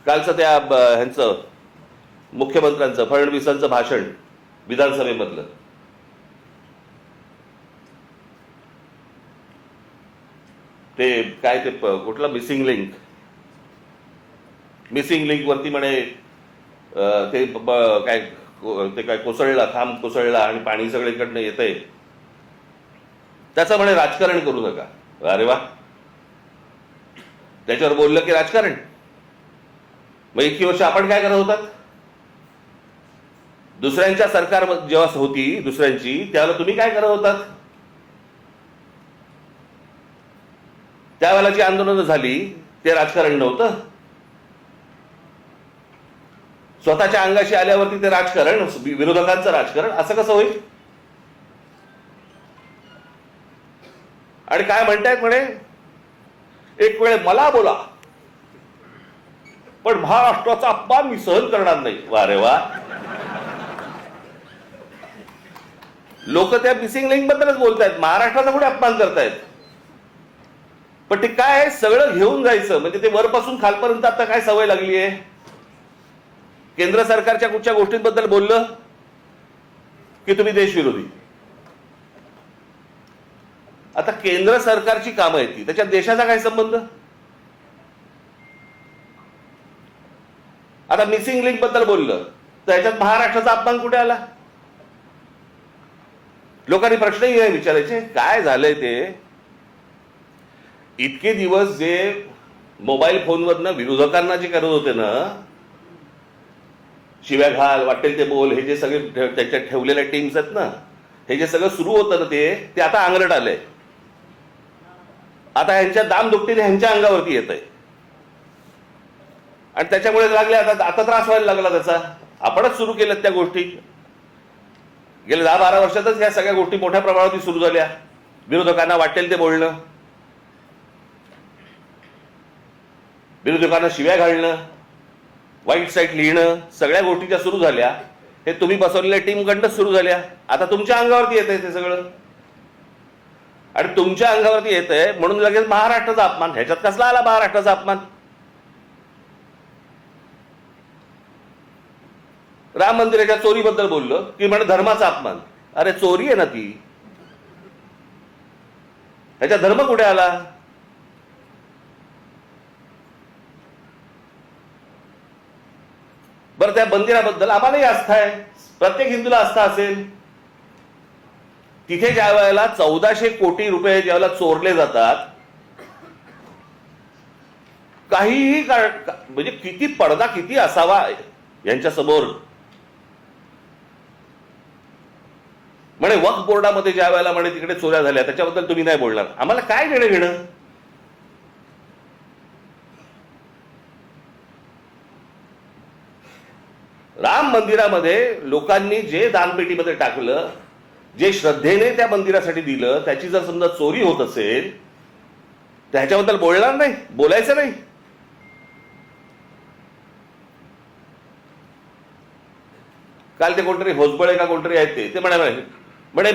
कालचं त्या ह्यांचं मुख्यमंत्र्यांचं फडणवीसांचं भाषण विधानसभेमधलं, ते काय ते कुठलं मिसिंग लिंक वरती म्हणे ते काय ते काय कोसळला, खांब कोसळला आणि पाणी सगळीकडनं येतंय, त्याचं म्हणे राजकारण करू नका. अरे वा, त्याच्यावर बोललं की राजकारण. मग इतकी वर्ष आपण काय करत होतात? दुसऱ्यांच्या सरकार जेव्हा होती दुसऱ्यांची, त्यावेळेला तुम्ही काय करत होतात? त्यावेळेला जी आंदोलनं झाली ते राजकारण नव्हतं. स्वतःच्या अंगाशी आल्यावरती ते राजकारण, विरोधकांचं राजकारण, असं कसं होईल? आणि काय म्हणतायत म्हणे, एक वेळ मला बोला पण महाराष्ट्राचा अपमान मी सहन करणार नाही. वा रे वा, लोक त्या मिसिंग लिंक बद्दलच बोलतायत, महाराष्ट्राचा कुठे अपमान करतायत? पण ते काय सगळं घेऊन जायचं, म्हणजे ते वरपासून खालपर्यंत आता काय सवय लागली आहे. केंद्र सरकारच्या कुठच्या गोष्टींबद्दल बोललं की तुम्ही देशविरोधी. आता केंद्र सरकारची कामं आहेत ती, त्याच्यात देशाचा काय संबंध? आता मिसिंग लिंक बद्दल बोललं तर ह्याच्यात महाराष्ट्राचा अपमान कुठे आला? लोकांनी प्रश्नही नाही विचारायचे. काय झालंय ते, इतके दिवस जे मोबाईल फोनवरनं विरोधकांना जे करत होते ना, शिव्या घाल, वाटेल ते बोल, हे जे सगळे त्याच्यात ठेवलेल्या टीम्स आहेत ना, हे जे सगळं सुरू होतं ना, ते आता अंगलट आलंय. आता ह्यांच्या दामदुपटीने ह्यांच्या अंगावरती येत आहे आणि त्याच्यामुळे लागले आता त्रास व्हायला लागला त्याचा. आपणच सुरू केल्यात त्या गोष्टी. गेल्या 10-12 वर्षातच या सगळ्या गोष्टी मोठ्या प्रमाणावर सुरू झाल्या. विरोधकांना वाटेल ते बोलणं, विरोधकांना शिव्या घालणं, वाईट साईट लिहिणं, सगळ्या गोष्टी ज्या सुरू झाल्या हे तुम्ही बसवलेल्या टीमकडनं सुरू झाल्या. आता तुमच्या अंगावरती येत आहे ते सगळं, आणि तुमच्या अंगावरती येत आहे म्हणून लगेच महाराष्ट्राचा अपमान. ह्याच्यात कसला आला महाराष्ट्राचा अपमान? राम मंदिराच्या चोरीबद्दल बोललं की म्हणे धर्माचा अपमान. अरे चोरी आहे ना ती, ह्याच्यात धर्म कुठे आला? बरं, त्या मंदिराबद्दल आम्हालाही आस्था आहे, प्रत्येक हिंदूला आस्था असेल. तिथे ज्या वेळेला 1400 कोटी रुपये ज्यावेळेला चोरले जातात, काहीही म्हणजे किती पडदा किती असावा यांच्या समोर. म्हणे वक्फ बोर्डामध्ये ज्या वेळेला म्हणे तिकडे चोऱ्या झाल्या त्याच्याबद्दल तुम्ही नाही बोलणार. आम्हाला काय देणं घेणं? राम मंदिरामध्ये लोकांनी जे दानपेटीमध्ये टाकलं, जे श्रद्धेने त्या मंदिरासाठी दिलं, त्याची जर समजा चोरी होत असेल त्याच्याबद्दल बोलणार नाही, बोलायचं नाही. काल ते कोणतरी होसबळे का कोणतरी आहेत ते म्हणे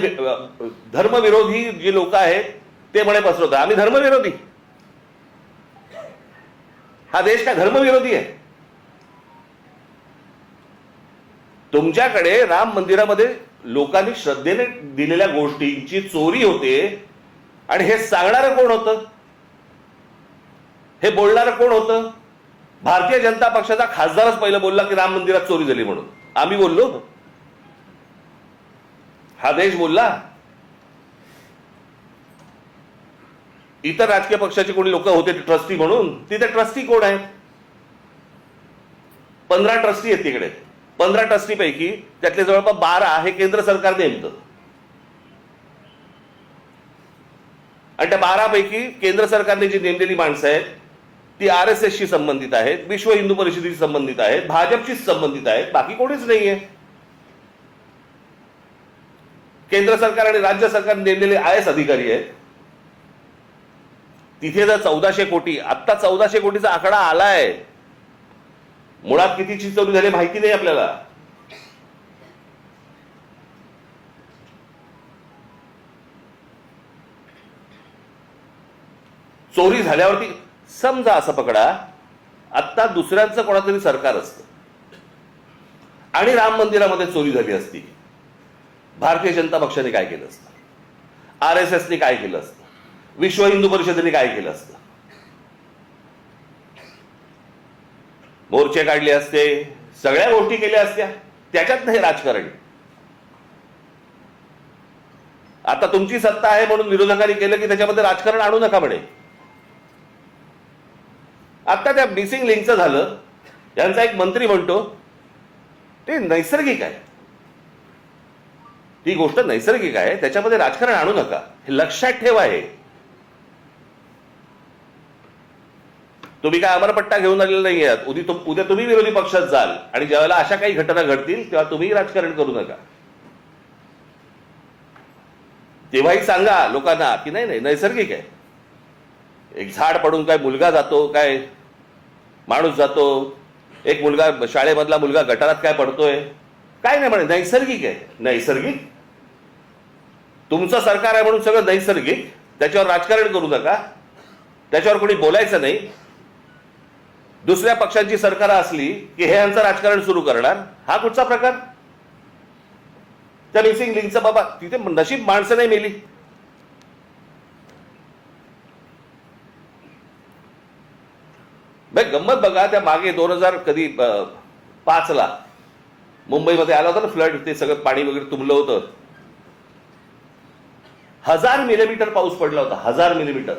धर्मविरोधी जे लोक आहेत ते म्हणे पसरवतात. आम्ही धर्मविरोधी? हा देश काय धर्मविरोधी आहे? तुमच्याकडे राम मंदिरामध्ये लोकांनी श्रद्धेने दिलेल्या गोष्टींची चोरी होते आणि हे सांगणारं कोण होतं? हे बोलणारं कोण होतं? भारतीय जनता पक्षाचा खासदारच पहिलं बोलला की राम मंदिरात चोरी झाली म्हणून. आम्ही बोललो? हा देश बोलला? इतर राजकीय पक्षाचे कोणी लोक होते ट्रस्टी म्हणून, तिथे ट्रस्टी कोण आहेत? 15 ट्रस्टी आहेत तिकडे. 15 ट्रस्टीपैकी त्यातले जवळपास 12 हे केंद्र सरकार नेमतं, आणि त्या 12 पैकी केंद्र सरकारने जी नेमलेली माणसं आहेत ती RSSशी संबंधित आहेत, विश्व हिंदू परिषदेशी संबंधित आहेत, भाजपशी संबंधित आहेत, बाकी कोणीच नाहीये. केंद्र सरकार आणि राज्य सरकार नेमलेले IAS अधिकारी आहेत. तिथे जर 1400 कोटी, आत्ता 1400 कोटीचा आकडा आलाय, मुळात कितीची चोरी झाली माहिती नाही आपल्याला. चोरी झाल्यावरती समजा असं पकडा आत्ता दुसऱ्यांचं कोणातरी सरकार असतं आणि राम मंदिरामध्ये चोरी झाली असती, भारतीय जनता पक्षाने काय केलं असतं, RSSने काय केलं असतं, विश्व हिंदू परिषदेने काय केलं असतं? मोर्चे काढले असते, सगळ्या गोष्टी केल्या असत्या. त्याच्यात नाही राजकारण. आता तुमची सत्ता आहे म्हणून विरोधकांनी केलं की त्याच्यामध्ये राजकारण आणू नका म्हणे. आता त्या मिसिंग लिंकचं झालं, यांचा एक मंत्री म्हणतो ते नैसर्गिक आहे, ती गोष्ट नैसर्गिक आहे, त्याच्यामध्ये राजकारण आणू नका, हे लक्षात ठेवा. हे तुम्ही काय अमरपट्टा घेऊन आलेला नाही आहात. उद्या तुम्ही विरोधी पक्षात जाल आणि ज्यावेळेला अशा काही घटना घडतील तेव्हा तुम्ही राजकारण करू नका. तेव्हाही सांगा लोकांना की नाही नाही नैसर्गिक आहे. एक झाड पडून काय मुलगा जातो, काय माणूस जातो, एक मुलगा शाळेमधला मुलगा गटारात काय पडतोय, काय नाही म्हणे, नैसर्गिक आहे. नैसर्गिक तुमचं सरकार आहे म्हणून सगळं नैसर्गिक, त्याच्यावर राजकारण करू नका, त्याच्यावर कोणी बोलायचं नाही. दुसऱ्या पक्षांची सरकार असली की हे यांचं राजकारण सुरू करणार, हा कुठचा प्रकार? त्या मिसिंग लिंकचं बाबा तिथे नशीब माणसं नाही मेली. गंमत बघा, त्या मागे 2005 मुंबईमध्ये आला होता ना फ्लड, ते सगळं पाणी वगैरे तुंबलं होतं. 1000 मिलीमीटर पाऊस पडला होता, 1000 मिलीमीटर.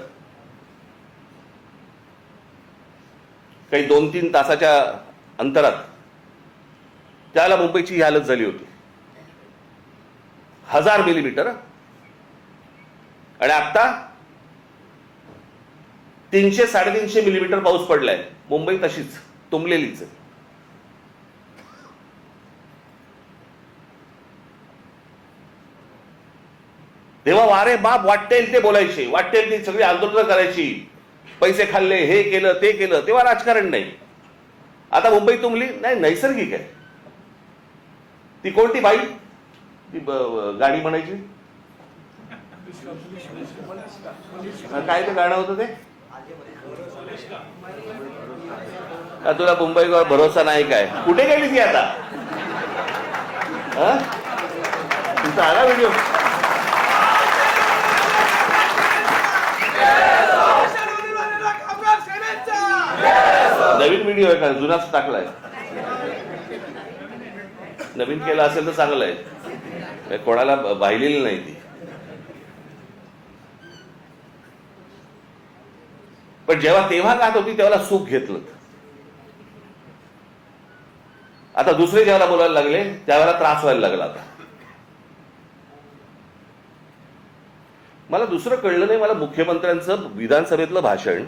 काही 2-3 तासाच्या अंतरात त्याला मुंबईची ही हालत झाली होती. 1000 मिलीमीटर. आणि आता 300-350 मिलीमीटर पाऊस पडलाय. मुंबई तशीच तुंबलेलीच. तेव्हा वारे बाप वाटेल ते बोलायचे, वाटेल ती सगळी आंदोलनं करायची, पैसे खाल्ले, हे केलं ते केलं, तेव्हा राजकारण नाही. आता मुंबई तुंबली नाही, नैसर्गिक आहे. ती कोणती बाई ती गाणी म्हणायची, काय ते गाणं होतं ते, तुला मुंबईवर भरोसा नाही काय, कुठे गेली ती आता? तुमचा आला व्हिडिओ? नवीन व्हिडिओ आहे का, जुनाच टाकलाय? नवीन केला असेल तर चांगलं आहे, कोणाला वाहिलेली नाही ती. पण तेव्हा गात होती तेव्हा सुख घेतलं. आता दुसरे जेव्हा बोलायला लागले त्यावेळेला त्रास व्हायला लागला. आता मला दुसरं कळलं नाही, मला मुख्यमंत्र्यांचं विधानसभेतलं भाषण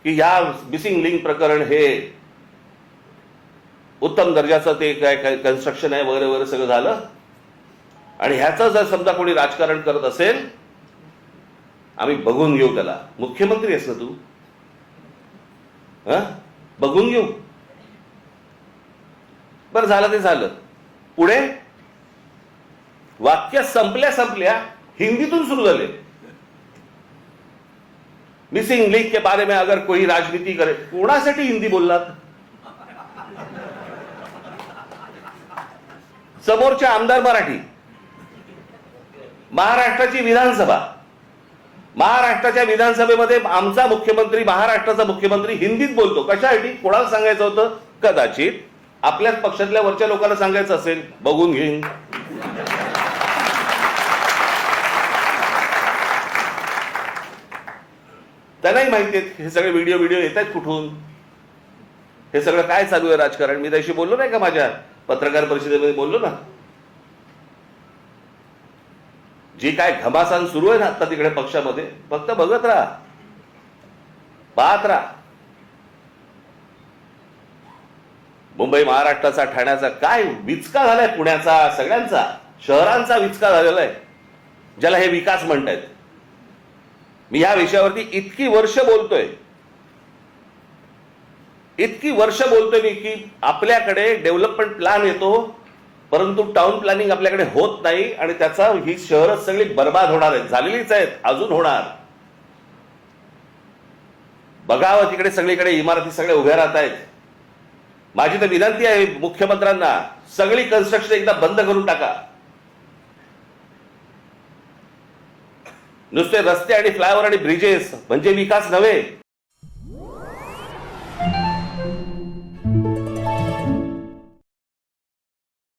की या मिसिंग लिंक प्रकरण हे उत्तम दर्जाचं ते काय कन्स्ट्रक्शन आहे वगैरे वगैरे सगळं झालं, आणि ह्याचं जर समजा कोणी राजकारण करत असेल आम्ही बघून घेऊ त्याला. मुख्यमंत्री आहेस ना तू, बघून घेऊ. बरं झालं ते झालं. पुढे वाक्य संपल्या हिंदीतून सुरू झाले. मिसिंग लिंक के बारे में अगर कोई राजनीति करे, कोणासाठी हिंदी बोललात? समोरचे आमदार मराठी, महाराष्ट्राची विधानसभा, महाराष्ट्राच्या विधानसभेमध्ये आमचा मुख्यमंत्री, महाराष्ट्राचा मुख्यमंत्री हिंदीत बोलतो. कशासाठी? कोणाला सांगायचं होतं? कदाचित आपल्याच पक्षातल्या वरच्या लोकांना सांगायचं असेल, बघून घेईन. त्यांनाही माहिती आहे हे सगळे व्हिडिओ येत आहेत कुठून, हे सगळं काय चालू आहे राजकारण. मी त्याशी बोललो नाही का, माझ्या पत्रकार परिषदेमध्ये बोललो ना. जी काय घमासान सुरू आहे ना आता तिकडे पक्षामध्ये, फक्त बघत राहा, पाहत राहा. मुंबई महाराष्ट्राचा, ठाण्याचा काय विचका झालाय, पुण्याचा, सगळ्यांचा शहरांचा विचका झालेला आहे, ज्याला हे विकास म्हणतायत. मी या विषयावरती इतकी वर्ष बोलतोय मी की आपल्याकडे डेव्हलपमेंट प्लॅन येतो परंतु टाउन प्लॅनिंग आपल्याकडे होत नाही, आणि त्याचा ही शहरं सगळी बर्बाद होणार आहेत, झालेलीच आहेत, अजून होणार. बघावं तिकडे सगळीकडे इमारती सगळ्या उभ्या राहत आहेत. माझी तर विनंती आहे मुख्यमंत्र्यांना, सगळी कन्स्ट्रक्शन एकदा बंद करून टाका. नुसते रस्ते आणि फ्लायओव्हर आणि ब्रिजेस म्हणजे विकास नव्हे.